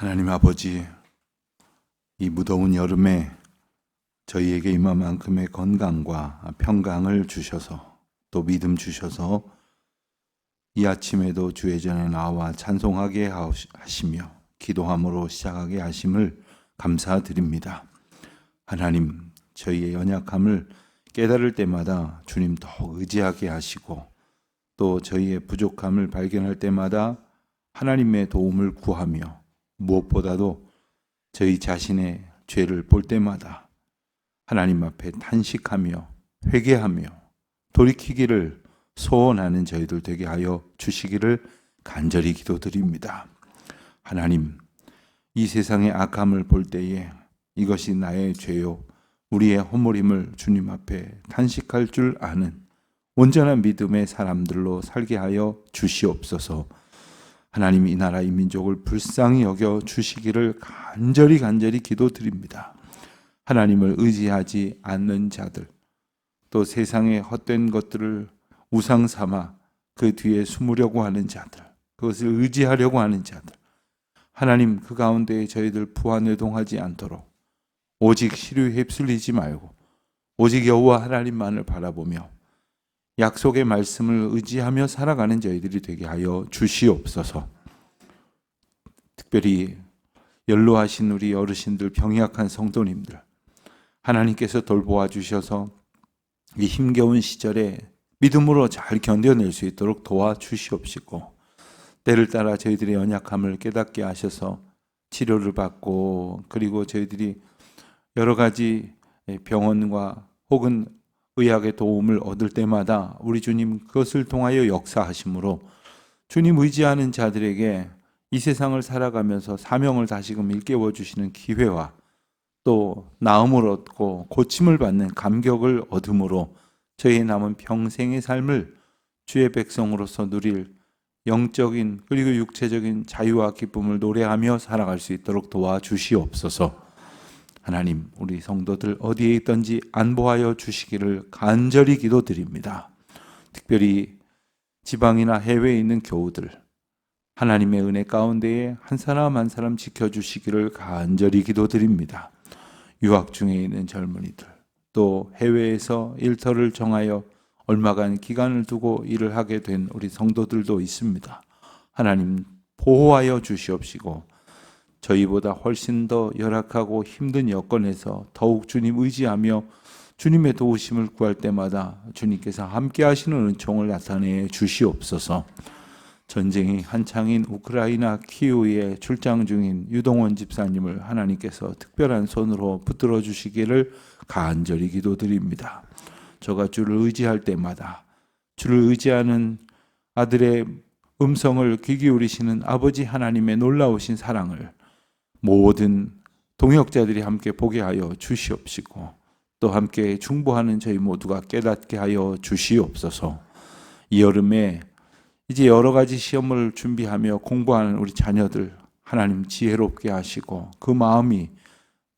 하나님 아버지, 이 무더운 여름에 저희에게 이만큼의 건강과 평강을 주셔서 또 믿음 주셔서 이 아침에도 주의 전에 나와 찬송하게 하시며 기도함으로 시작하게 하심을 감사드립니다. 하나님, 저희의 연약함을 깨달을 때마다 주님 더욱 의지하게 하시고 또 저희의 부족함을 발견할 때마다 하나님의 도움을 구하며 무엇보다도 저희 자신의 죄를 볼 때마다 하나님 앞에 탄식하며 회개하며 돌이키기를 소원하는 저희들 되게 하여 주시기를 간절히 기도드립니다. 하나님, 이 세상의 악함을 볼 때에 이것이 나의 죄요 우리의 허물임을 주님 앞에 탄식할 줄 아는 온전한 믿음의 사람들로 살게 하여 주시옵소서. 하나님, 이 나라 이 민족을 불쌍히 여겨 주시기를 간절히 기도드립니다. 하나님을 의지하지 않는 자들, 또 세상의 헛된 것들을 우상 삼아 그 뒤에 숨으려고 하는 자들, 그것을 의지하려고 하는 자들, 하나님, 그 가운데 저희들 부안회동하지 않도록 오직 시류에 휩쓸리지 말고 오직 여호와 하나님만을 바라보며 약속의 말씀을 의지하며 살아가는 저희들이 되게 하여 주시옵소서. 특별히 연로하신 우리 어르신들, 병약한 성도님들, 하나님께서 돌보아 주셔서 이 힘겨운 시절에 믿음으로 잘 견뎌낼 수 있도록 도와주시옵시고, 때를 따라 저희들의 연약함을 깨닫게 하셔서 치료를 받고, 그리고 저희들이 여러 가지 병원과 혹은 의학의 도움을 얻을 때마다 우리 주님 그것을 통하여 역사하심으로 주님 의지하는 자들에게 이 세상을 살아가면서 사명을 다시금 일깨워 주시는 기회와 또 나음을 얻고 고침을 받는 감격을 얻음으로 저희의 남은 평생의 삶을 주의 백성으로서 누릴 영적인 그리고 육체적인 자유와 기쁨을 노래하며 살아갈 수 있도록 도와주시옵소서. 하나님, 우리 성도들 어디에 있든지 안보하여 주시기를 간절히 기도드립니다. 특별히 지방이나 해외에 있는 교우들, 하나님의 은혜 가운데에 한 사람 한 사람 지켜주시기를 간절히 기도드립니다. 유학 중에 있는 젊은이들, 또 해외에서 일터를 정하여 얼마간 기간을 두고 일을 하게 된 우리 성도들도 있습니다. 하나님, 보호하여 주시옵시고 저희보다 훨씬 더 열악하고 힘든 여건에서 더욱 주님 의지하며 주님의 도우심을 구할 때마다 주님께서 함께 하시는 은총을 나타내 주시옵소서. 전쟁이 한창인 우크라이나 키우에 출장 중인 유동원 집사님을 하나님께서 특별한 손으로 붙들어 주시기를 간절히 기도드립니다. 저가 주를 의지할 때마다 주를 의지하는 아들의 음성을 귀 기울이시는 아버지 하나님의 놀라우신 사랑을 모든 동역자들이 함께 보게 하여 주시옵시고 또 함께 중보하는 저희 모두가 깨닫게 하여 주시옵소서. 이 여름에 이제 여러 가지 시험을 준비하며 공부하는 우리 자녀들 하나님 지혜롭게 하시고 그 마음이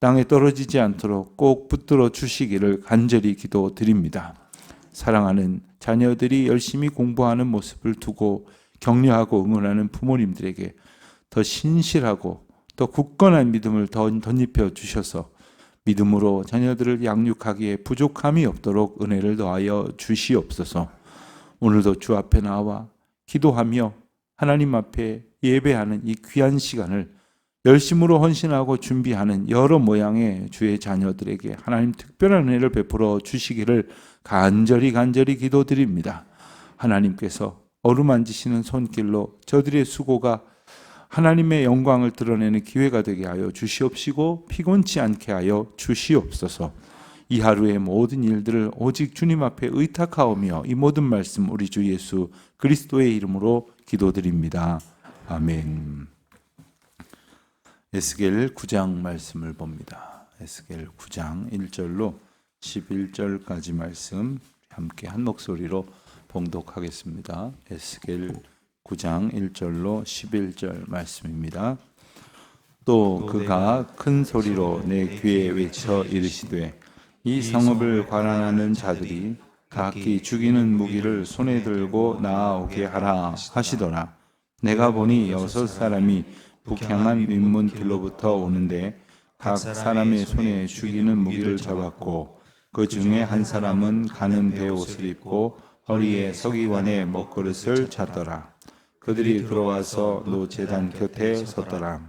땅에 떨어지지 않도록 꼭 붙들어 주시기를 간절히 기도드립니다. 사랑하는 자녀들이 열심히 공부하는 모습을 두고 격려하고 응원하는 부모님들에게 더 신실하고 또 굳건한 믿음을 덧입혀 주셔서 믿음으로 자녀들을 양육하기에 부족함이 없도록 은혜를 더하여 주시옵소서. 오늘도 주 앞에 나와 기도하며 하나님 앞에 예배하는 이 귀한 시간을 열심으로 헌신하고 준비하는 여러 모양의 주의 자녀들에게 하나님 특별한 은혜를 베풀어 주시기를 간절히 기도드립니다. 하나님께서 어루만지시는 손길로 저들의 수고가 하나님의 영광을 드러내는 기회가 되게 하여 주시옵시고 피곤치 않게 하여 주시옵소서. 이 하루의 모든 일들을 오직 주님 앞에 의탁하오며 이 모든 말씀 우리 주 예수 그리스도의 이름으로 기도드립니다. 아멘. 에스겔 9장 말씀을 봅니다. 에스겔 9장 1절로 11절까지 말씀 함께 한 목소리로 봉독하겠습니다. 에스겔 9장 1절로 11절 말씀입니다. 또 그가 큰 소리로 내 귀에 외쳐 이르시되 이 성읍을 관할하는 자들이 각기 죽이는 무기를 손에 들고 나아오게 하라 하시더라. 내가 보니 6 사람이 북향한 윗문 길로부터 오는데 각 사람의 손에 죽이는 무기를 잡았고 그 중에 한 사람은 가는 베옷을 입고 허리에 서기관의 먹그릇을 찼더라. 그들이 들어와서 노 제단 곁에 섰더라.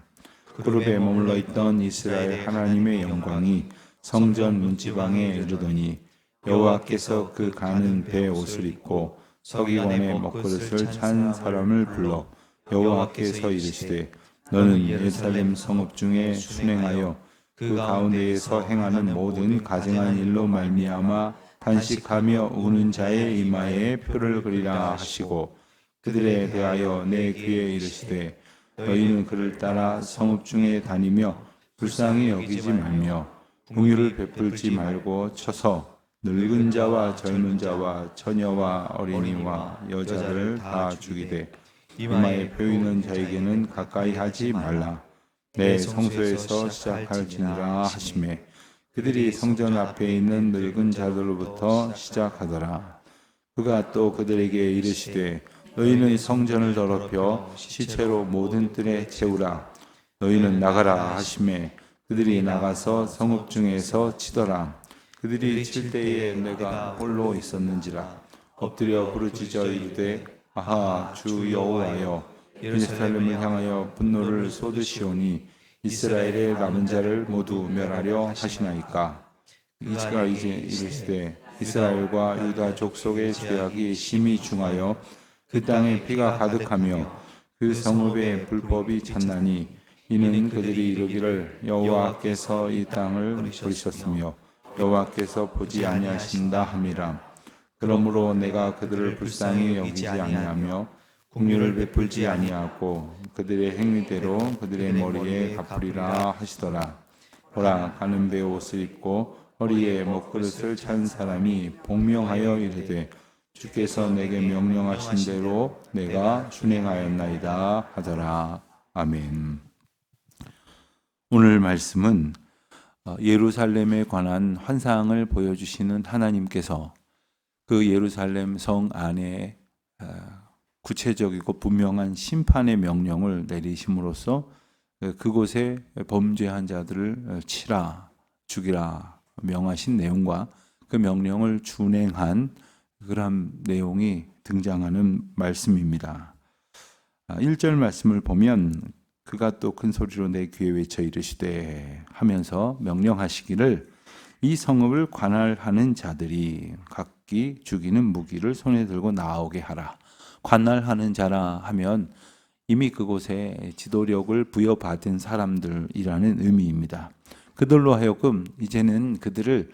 그룹에 머물러 있던 이스라엘 하나님의 영광이 성전 문지방에 이르더니 여호와께서 그 가는 베옷을 입고 서기관의 먹그릇을 찬 사람을 불러 여호와께서 이르시되 너는 예루살렘 성읍 중에 순행하여 그 가운데에서 행하는 모든 가증한 일로 말미암아 탄식하며 우는 자의 이마에 표를 그리라 하시고 그들에 대하여 내 귀에 이르시되 너희는 그를 따라 성읍 중에 다니며 불쌍히 여기지 말며 긍휼을 베풀지 말고 쳐서 늙은 자와 젊은 자와 처녀와 어린이와 여자를 다 죽이되 이마에 표 있는 자에게는 가까이 하지 말라. 내 성소에서 시작할지니라 하시매 그들이 성전 앞에 있는 늙은 자들로부터 시작하더라. 그가 또 그들에게 이르시되 너희는 성전을 더럽혀 시체로 모든 뜰에 채우라. 너희는 나가라 하시매 그들이 나가서 성읍 중에서 치더라. 그들이 칠 때에 내가 홀로 있었는지라. 엎드려 부르짖어 이르되 아하 주 여호와여 예루살렘을 향하여 분노를 쏟으시오니 이스라엘의 남은 자를 모두 멸하려 하시나이까. 이스가 이제 이르시되 이스라엘과 유다 족속의 죄악이 심히 중하여 그 땅에 피가 가득하며 그 성읍에 불법이 찼나니 이는 그들이 이르기를 여호와께서 이 땅을 버리셨으며 여호와께서 보지 아니하신다 함이라. 그러므로 내가 그들을 불쌍히 여기지 아니하며 긍휼을 베풀지 아니하고 그들의 행위대로 그들의 머리에 갚으리라 하시더라. 보라 가는 베옷을 입고 허리에 먹그릇을 찬 사람이 복명하여 이르되 주께서 내게 명령하신 대로 내가 순행하였나이다 하더라. 아멘. 오늘 말씀은 예루살렘에 관한 환상을 보여주시는 하나님께서 그 예루살렘 성 안에 구체적이고 분명한 심판의 명령을 내리심으로써 그곳에 범죄한 자들을 치라, 죽이라 명하신 내용과 그 명령을 준행한 그런 내용이 등장하는 말씀입니다. 1절 말씀을 보면 그가 또 큰 소리로 내 귀에 외쳐 이르시되 하면서 명령하시기를 이 성읍을 관할하는 자들이 각기 죽이는 무기를 손에 들고 나오게 하라. 관할하는 자라 하면 이미 그곳에 지도력을 부여받은 사람들이라는 의미입니다. 그들로 하여금 이제는 그들을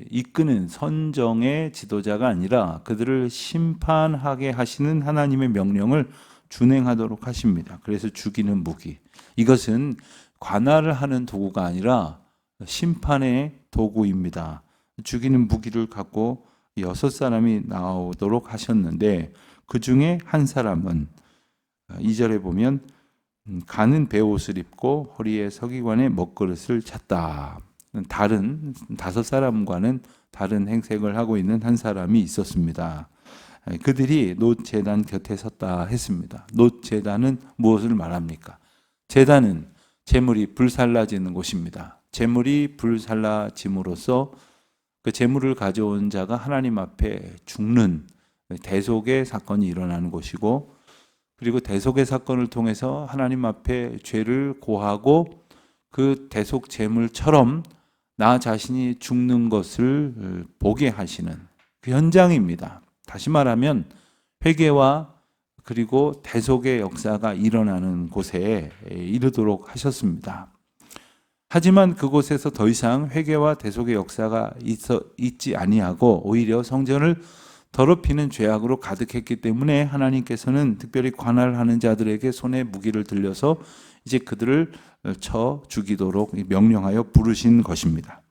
이끄는 선정의 지도자가 아니라 그들을 심판하게 하시는 하나님의 명령을 준행하도록 하십니다. 그래서 죽이는 무기. 이것은 관할을 하는 도구가 아니라 심판의 도구입니다. 죽이는 무기를 갖고 6사람이 나오도록 하셨는데 그 중에 한 사람은 2절에 보면 가는 베옷을 입고 허리에 서기관의 먹그릇을 찼다. 다른 5사람과는 다른 행색을 하고 있는 한 사람이 있었습니다. 그들이 놋 제단 곁에 섰다 했습니다. 놋 제단은 무엇을 말합니까? 제단은 제물이 불살라지는 곳입니다. 제물이 불살라짐으로써 그 제물을 가져온 자가 하나님 앞에 죽는 대속의 사건이 일어나는 곳이고, 그리고 대속의 사건을 통해서 하나님 앞에 죄를 고하고 그 대속 제물처럼 나 자신이 죽는 것을 보게 하시는 그 현장입니다. 다시 말하면 회개와 그리고 대속의 역사가 일어나는 곳에 이르도록 하셨습니다. 하지만 그곳에서 더 이상 회개와 대속의 역사가 있지 아니하고 오히려 성전을 더럽히는 죄악으로 가득했기 때문에 하나님께서는 특별히 관할하는 자들에게 손에 무기를 들려서 이제 그들을 쳐 죽이도록 명령하여 부르신 것입니다.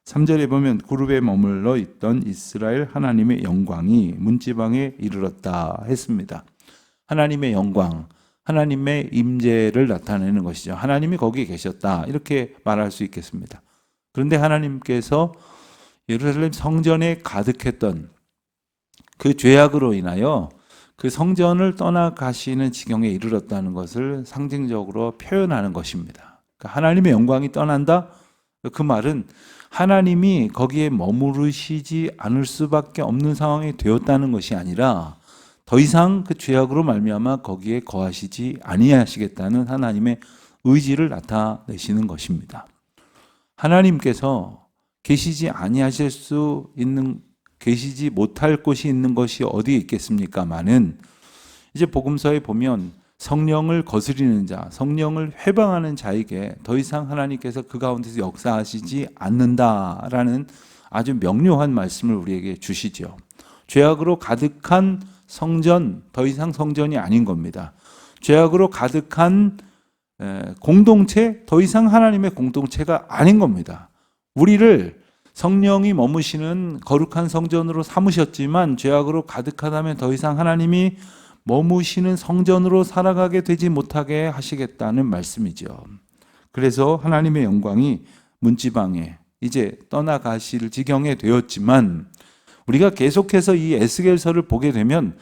3절에 보면 그룹에 머물러 있던 이스라엘 하나님의 영광이 문지방에 이르렀다 했습니다. 하나님의 영광, 하나님의 임재를 나타내는 것이죠. 하나님이 거기 계셨다 이렇게 말할 수 있겠습니다. 그런데 하나님께서 예루살렘 성전에 가득했던 그 죄악으로 인하여 그 성전을 떠나가시는 지경에 이르렀다는 것을 상징적으로 표현하는 것입니다. 그러니까 하나님의 영광이 떠난다? 그 말은 하나님이 거기에 머무르시지 않을 수밖에 없는 상황이 되었다는 것이 아니라 더 이상 그 죄악으로 말미암아 거기에 거하시지 아니하시겠다는 하나님의 의지를 나타내시는 것입니다. 하나님께서 계시지 아니하실 수 있는, 계시지 못할 곳이 있는 것이 어디에 있겠습니까마는 이제 복음서에 보면 성령을 거스리는 자, 성령을 회방하는 자에게 더 이상 하나님께서 그 가운데서 역사하시지 않는다라는 아주 명료한 말씀을 우리에게 주시죠. 죄악으로 가득한 성전, 더 이상 성전이 아닌 겁니다. 죄악으로 가득한 공동체, 더 이상 하나님의 공동체가 아닌 겁니다. 우리를 성령이 머무시는 거룩한 성전으로 삼으셨지만 죄악으로 가득하다면 더 이상 하나님이 머무시는 성전으로 살아가게 되지 못하게 하시겠다는 말씀이죠. 그래서 하나님의 영광이 문지방에 이제 떠나가실 지경에 되었지만 우리가 계속해서 이 에스겔서를 보게 되면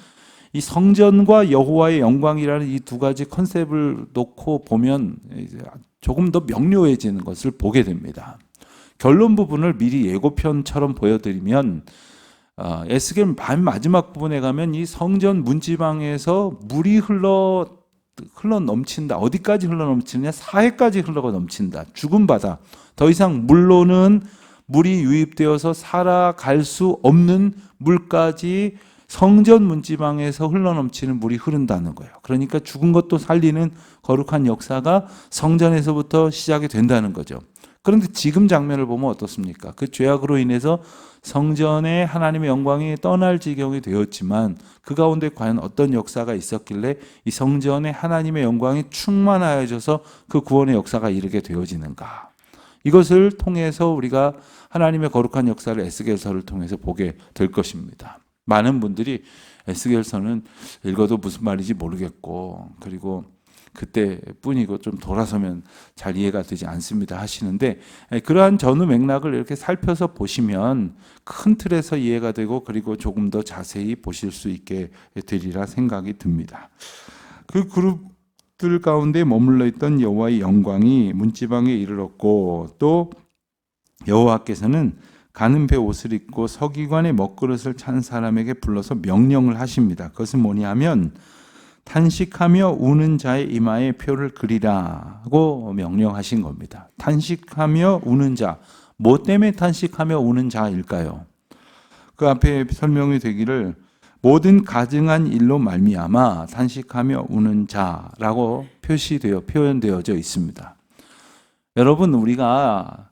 이 성전과 여호와의 영광이라는 이 두 가지 컨셉을 놓고 보면 조금 더 명료해지는 것을 보게 됩니다. 결론 부분을 미리 예고편처럼 보여드리면 에스겔 맨 마지막 부분에 가면 이 성전 문지방에서 물이 흘러 넘친다. 어디까지 흘러 넘치느냐? 사해까지 흘러 넘친다. 죽은 바다. 더 이상 물로는 물이 유입되어서 살아갈 수 없는 물까지 성전 문지방에서 흘러 넘치는 물이 흐른다는 거예요. 그러니까 죽은 것도 살리는 거룩한 역사가 성전에서부터 시작이 된다는 거죠. 그런데 지금 장면을 보면 어떻습니까? 그 죄악으로 인해서 성전에 하나님의 영광이 떠날 지경이 되었지만 그 가운데 과연 어떤 역사가 있었길래 이 성전에 하나님의 영광이 충만하여져서 그 구원의 역사가 이르게 되어지는가? 이것을 통해서 우리가 하나님의 거룩한 역사를 에스겔서를 통해서 보게 될 것입니다. 많은 분들이 에스겔서는 읽어도 무슨 말인지 모르겠고 그리고 그때뿐이고 좀 돌아서면 잘 이해가 되지 않습니다 하시는데 그러한 전후 맥락을 이렇게 살펴서 보시면 큰 틀에서 이해가 되고 그리고 조금 더 자세히 보실 수 있게 되리라 생각이 듭니다. 그 그룹들 가운데 머물러 있던 여호와의 영광이 문지방에 이르렀고 또 여호와께서는 가는 배 옷을 입고 서기관의 먹그릇을 찬 사람에게 불러서 명령을 하십니다. 그것은 뭐냐면 탄식하며 우는 자의 이마에 표를 그리라고 명령하신 겁니다. 탄식하며 우는 자, 뭐 때문에 탄식하며 우는 자일까요? 그 앞에 설명이 되기를 모든 가증한 일로 말미암아 탄식하며 우는 자라고 표현되어져 있습니다. 여러분, 우리가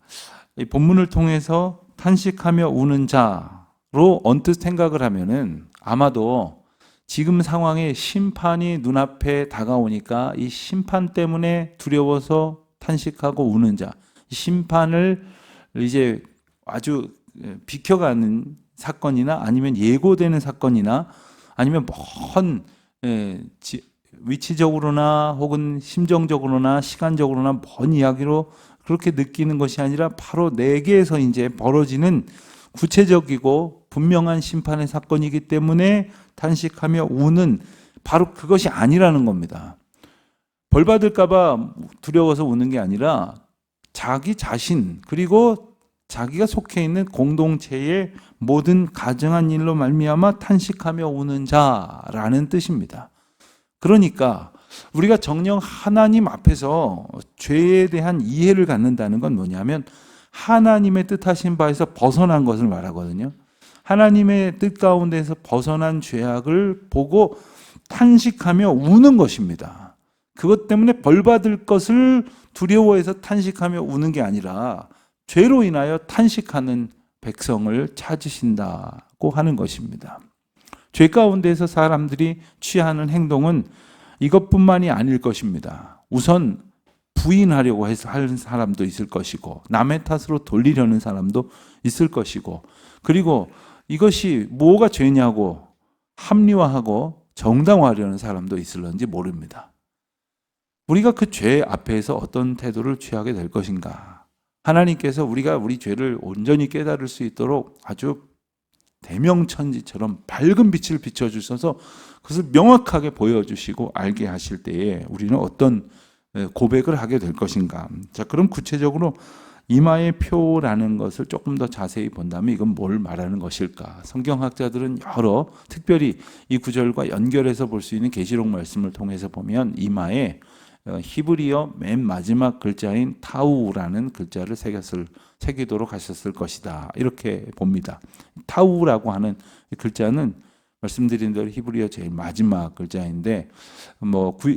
이 본문을 통해서 탄식하며 우는 자로 언뜻 생각을 하면은 아마도 지금 상황에 심판이 눈앞에 다가오니까 이 심판 때문에 두려워서 탄식하고 우는 자, 심판을 이제 아주 비켜가는 사건이나 아니면 예고되는 사건이나 아니면 먼 위치적으로나 혹은 심정적으로나 시간적으로나 먼 이야기로 그렇게 느끼는 것이 아니라 바로 내게에서 이제 벌어지는 구체적이고 분명한 심판의 사건이기 때문에 탄식하며 우는 바로 그것이 아니라는 겁니다. 벌 받을까봐 두려워서 우는 게 아니라 자기 자신 그리고 자기가 속해 있는 공동체의 모든 가증한 일로 말미암아 탄식하며 우는 자라는 뜻입니다. 그러니까 우리가 정녕 하나님 앞에서 죄에 대한 이해를 갖는다는 건 뭐냐면 하나님의 뜻하신 바에서 벗어난 것을 말하거든요. 하나님의 뜻 가운데서 벗어난 죄악을 보고 탄식하며 우는 것입니다. 그것 때문에 벌 받을 것을 두려워해서 탄식하며 우는 게 아니라 죄로 인하여 탄식하는 백성을 찾으신다고 하는 것입니다. 죄 가운데서 사람들이 취하는 행동은 이것뿐만이 아닐 것입니다. 우선 부인하려고 해서 하는 사람도 있을 것이고 남의 탓으로 돌리려는 사람도 있을 것이고 그리고 이것이 뭐가 죄냐고 합리화하고 정당화하려는 사람도 있을런지 모릅니다. 우리가 그 죄 앞에서 어떤 태도를 취하게 될 것인가? 하나님께서 우리가 우리 죄를 온전히 깨달을 수 있도록 아주 대명천지처럼 밝은 빛을 비춰주셔서 그것을 명확하게 보여주시고 알게 하실 때에 우리는 어떤 고백을 하게 될 것인가. 자, 그럼 구체적으로 이마의 표라는 것을 조금 더 자세히 본다면 이건 뭘 말하는 것일까? 성경학자들은 여러 특별히 이 구절과 연결해서 볼 수 있는 계시록 말씀을 통해서 보면 이마에 히브리어 맨 마지막 글자인 타우라는 글자를 새기도록 하셨을 것이다. 이렇게 봅니다. 타우라고 하는 글자는 말씀드린 대로 히브리어 제일 마지막 글자인데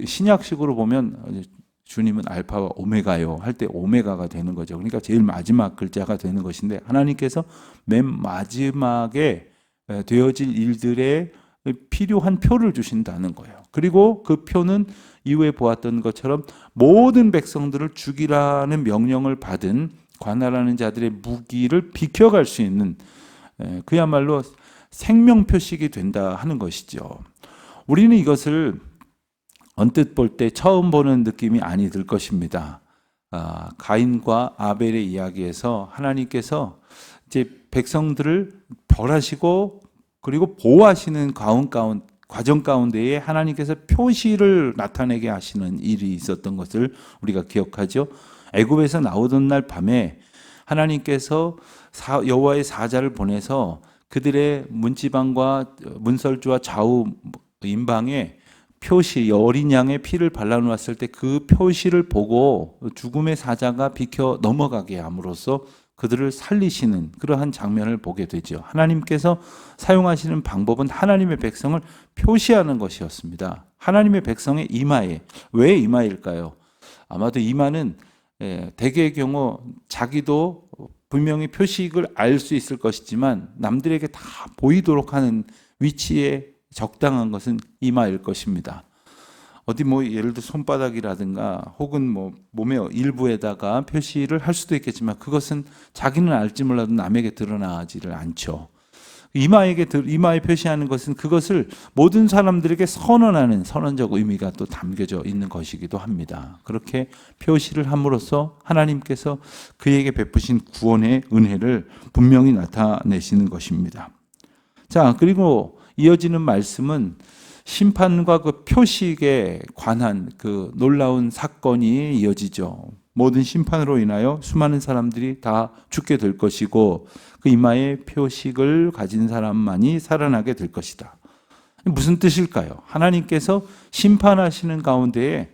신약식으로 보면 주님은 알파와 오메가요 할 때 오메가가 되는 거죠. 그러니까 제일 마지막 글자가 되는 것인데 하나님께서 맨 마지막에 되어질 일들에 필요한 표를 주신다는 거예요. 그리고 그 표는 이후에 보았던 것처럼 모든 백성들을 죽이라는 명령을 받은 관할하는 자들의 무기를 비켜갈 수 있는 그야말로 생명표식이 된다 하는 것이죠. 우리는 이것을 언뜻 볼 때 처음 보는 느낌이 아니 들 것입니다. 가인과 아벨의 이야기에서 하나님께서 이제 백성들을 벌하시고 그리고 보호하시는 과정 가운데에 하나님께서 표시를 나타내게 하시는 일이 있었던 것을 우리가 기억하죠. 애굽에서 나오던 날 밤에 하나님께서 여호와의 사자를 보내서 그들의 문지방과 문설주와 좌우 임방에 표시, 어린 양의 피를 발라놓았을 때 그 표시를 보고 죽음의 사자가 비켜 넘어가게 함으로써 그들을 살리시는 그러한 장면을 보게 되죠. 하나님께서 사용하시는 방법은 하나님의 백성을 표시하는 것이었습니다. 하나님의 백성의 이마에. 왜 이마일까요? 아마도 이마는 대개의 경우 자기도 분명히 표식을 알 수 있을 것이지만 남들에게 다 보이도록 하는 위치에 적당한 것은 이마일 것입니다. 어디 예를 들어 손바닥이라든가 혹은 몸의 일부에다가 표시를 할 수도 있겠지만 그것은 자기는 알지 몰라도 남에게 드러나지를 않죠. 이마에 표시하는 것은 그것을 모든 사람들에게 선언하는 선언적 의미가 또 담겨져 있는 것이기도 합니다. 그렇게 표시를 함으로써 하나님께서 그에게 베푸신 구원의 은혜를 분명히 나타내시는 것입니다. 자, 그리고 이어지는 말씀은 심판과 그 표식에 관한 그 놀라운 사건이 이어지죠. 모든 심판으로 인하여 수많은 사람들이 다 죽게 될 것이고 그 이마에 표식을 가진 사람만이 살아나게 될 것이다. 무슨 뜻일까요? 하나님께서 심판하시는 가운데에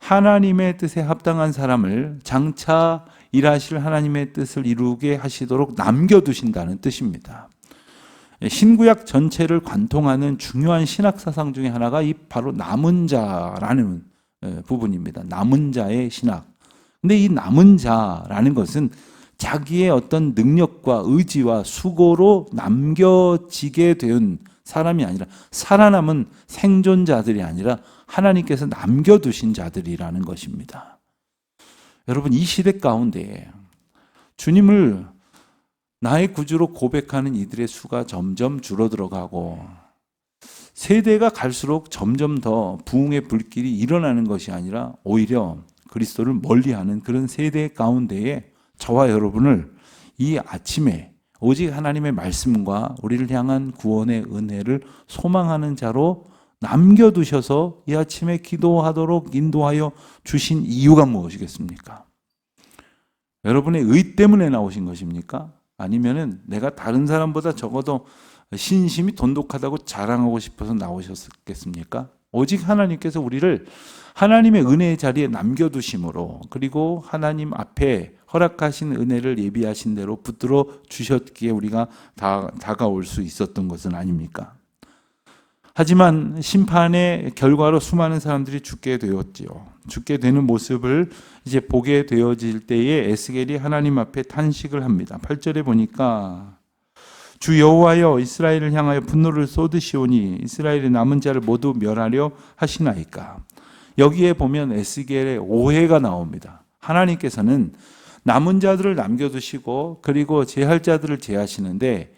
하나님의 뜻에 합당한 사람을 장차 일하실 하나님의 뜻을 이루게 하시도록 남겨두신다는 뜻입니다. 신구약 전체를 관통하는 중요한 신학 사상 중에 하나가 바로 남은 자라는 부분입니다. 남은 자의 신학. 근데 이 남은 자라는 것은 자기의 어떤 능력과 의지와 수고로 남겨지게 된 사람이 아니라 살아남은 생존자들이 아니라 하나님께서 남겨두신 자들이라는 것입니다. 여러분, 이 시대 가운데 주님을 나의 구주로 고백하는 이들의 수가 점점 줄어들어가고 세대가 갈수록 점점 더 부흥의 불길이 일어나는 것이 아니라 오히려 그리스도를 멀리하는 그런 세대 가운데에 저와 여러분을 이 아침에 오직 하나님의 말씀과 우리를 향한 구원의 은혜를 소망하는 자로 남겨두셔서 이 아침에 기도하도록 인도하여 주신 이유가 무엇이겠습니까? 여러분의 의 때문에 나오신 것입니까? 아니면은 내가 다른 사람보다 적어도 신심이 돈독하다고 자랑하고 싶어서 나오셨겠습니까? 오직 하나님께서 우리를 하나님의 은혜의 자리에 남겨두심으로 그리고 하나님 앞에 허락하신 은혜를 예비하신 대로 붙들어 주셨기에 우리가 다가올 수 있었던 것은 아닙니까? 하지만 심판의 결과로 수많은 사람들이 죽게 되었지요. 죽게 되는 모습을 이제 보게 되어질 때에 에스겔이 하나님 앞에 탄식을 합니다. 8절에 보니까 주 여호와여 이스라엘을 향하여 분노를 쏟으시오니 이스라엘의 남은 자를 모두 멸하려 하시나이까. 여기에 보면 에스겔의 오해가 나옵니다. 하나님께서는 남은 자들을 남겨두시고 그리고 제할 자들을 제하시는데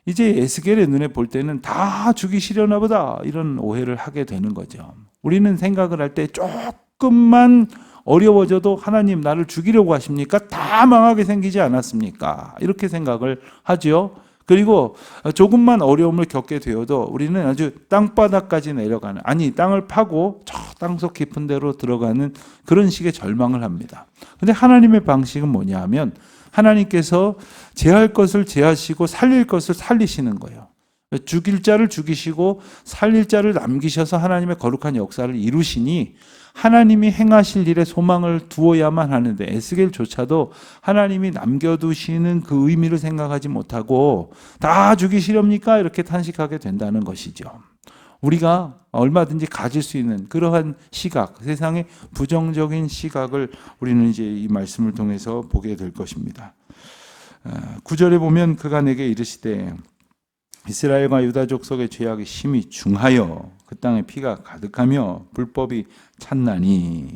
이제 에스겔의 눈에 볼 때는 다 죽이시려나 보다 이런 오해를 하게 되는 거죠. 우리는 생각을 할 때 조금만 어려워져도 하나님 나를 죽이려고 하십니까? 다 망하게 생기지 않았습니까? 이렇게 생각을 하죠. 그리고 조금만 어려움을 겪게 되어도 우리는 아주 땅바닥까지 내려가는, 아니 땅을 파고 저 땅속 깊은 데로 들어가는 그런 식의 절망을 합니다. 근데 하나님의 방식은 뭐냐 하면 하나님께서 제할 것을 제하시고 살릴 것을 살리시는 거예요. 죽일 자를 죽이시고 살릴 자를 남기셔서 하나님의 거룩한 역사를 이루시니 하나님이 행하실 일에 소망을 두어야만 하는데 에스겔조차도 하나님이 남겨두시는 그 의미를 생각하지 못하고 다 죽이시렵니까? 이렇게 탄식하게 된다는 것이죠. 우리가 얼마든지 가질 수 있는 그러한 시각, 세상의 부정적인 시각을 우리는 이제 이 말씀을 통해서 보게 될 것입니다. 9절에 보면 그가 내게 이르시되 이스라엘과 유다 족속의 죄악이 심히 중하여 그 땅에 피가 가득하며 불법이 찼나니.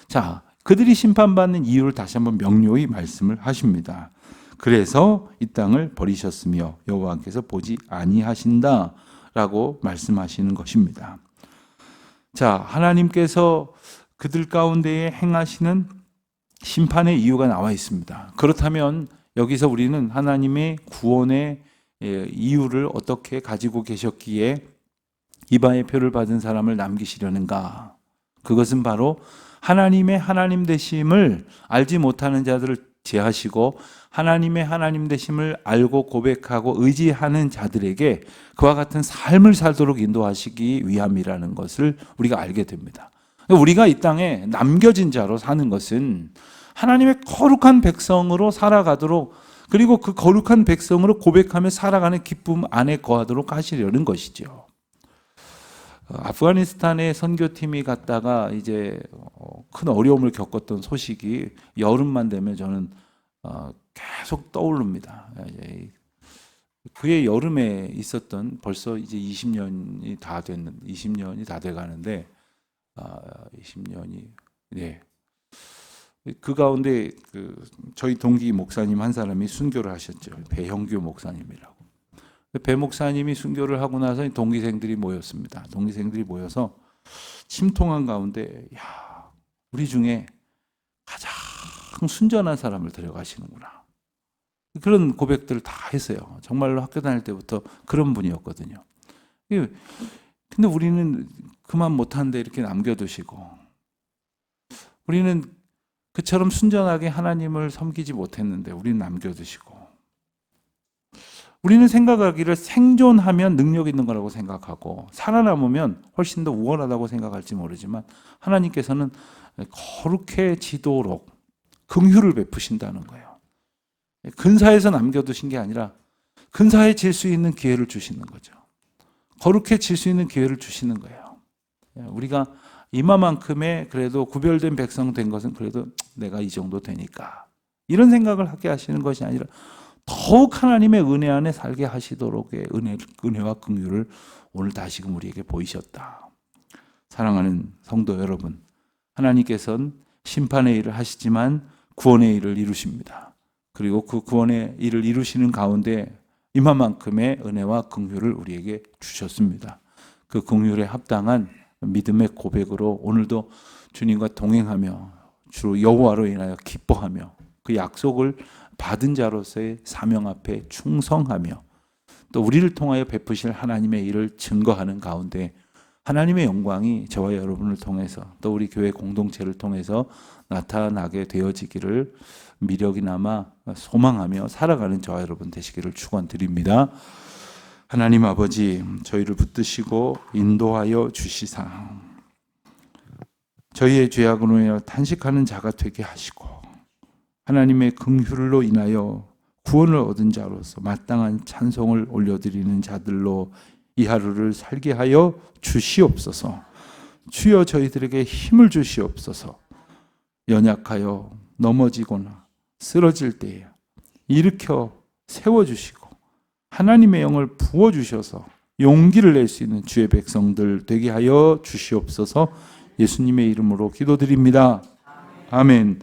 자, 그들이 심판받는 이유를 다시 한번 명료히 말씀을 하십니다. 그래서 이 땅을 버리셨으며 여호와께서 보지 아니하신다 라고 말씀하시는 것입니다. 자, 하나님께서 그들 가운데에 행하시는 심판의 이유가 나와 있습니다. 그렇다면 여기서 우리는 하나님의 구원의 이유를 어떻게 가지고 계셨기에 이방의 표를 받은 사람을 남기시려는가? 그것은 바로 하나님의 하나님 되심을 알지 못하는 자들을 제하시고 하나님의 하나님 되심을 알고 고백하고 의지하는 자들에게 그와 같은 삶을 살도록 인도하시기 위함이라는 것을 우리가 알게 됩니다. 우리가 이 땅에 남겨진 자로 사는 것은 하나님의 거룩한 백성으로 살아가도록, 그리고 그 거룩한 백성으로 고백하며 살아가는 기쁨 안에 거하도록 하시려는 것이죠. 아프가니스탄에 선교팀이 갔다가 이제 큰 어려움을 겪었던 소식이 여름만 되면 저는 계속 떠오릅니다. 그의 여름에 있었던, 벌써 이제 20년이 다 돼 가는데 20년이, 네. 그 가운데 저희 동기 목사님 한 사람이 순교를 하셨죠. 배형규 목사님이라고. 배 목사님이 순교를 하고 나서 동기생들이 모였습니다. 동기생들이 모여서 침통한 가운데, 야, 우리 중에 가장 순전한 사람을 데려가시는구나. 그런 고백들을 다 했어요. 정말로 학교 다닐 때부터 그런 분이었거든요. 근데 우리는 그만 못하는데 이렇게 남겨두시고, 우리는 그처럼 순전하게 하나님을 섬기지 못했는데 우리는 남겨두시고, 우리는 생각하기를 생존하면 능력 있는 거라고 생각하고 살아남으면 훨씬 더 우월하다고 생각할지 모르지만 하나님께서는 거룩해지도록 긍휼을 베푸신다는 거예요. 근사해서 남겨두신 게 아니라 근사해질 수 있는 기회를 주시는 거죠. 거룩해질 수 있는 기회를 주시는 거예요. 우리가 이마만큼의 그래도 구별된 백성 된 것은 그래도 내가 이 정도 되니까 이런 생각을 하게 하시는 것이 아니라 더욱 하나님의 은혜 안에 살게 하시도록의 은혜와 긍휼을 오늘 다시금 우리에게 보이셨다. 사랑하는 성도 여러분, 하나님께서는 심판의 일을 하시지만 구원의 일을 이루십니다. 그리고 그 구원의 일을 이루시는 가운데 이만큼의 은혜와 긍휼을 우리에게 주셨습니다. 그 긍휼에 합당한 믿음의 고백으로 오늘도 주님과 동행하며 주 여호와로 인하여 기뻐하며 그 약속을 받은 자로서의 사명 앞에 충성하며 또 우리를 통하여 베푸실 하나님의 일을 증거하는 가운데 하나님의 영광이 저와 여러분을 통해서 또 우리 교회 공동체를 통해서 나타나게 되어지기를 미력이 남아 소망하며 살아가는 저와 여러분 되시기를 축원드립니다. 하나님 아버지, 저희를 붙드시고 인도하여 주시사 저희의 죄악으로 인하여 탄식하는 자가 되게 하시고 하나님의 긍휼로 인하여 구원을 얻은 자로서 마땅한 찬송을 올려드리는 자들로 이 하루를 살게 하여 주시옵소서. 주여 저희들에게 힘을 주시옵소서. 연약하여 넘어지거나 쓰러질 때에 일으켜 세워주시고 하나님의 영을 부어주셔서 용기를 낼 수 있는 주의 백성들 되게 하여 주시옵소서. 예수님의 이름으로 기도드립니다. 아멘.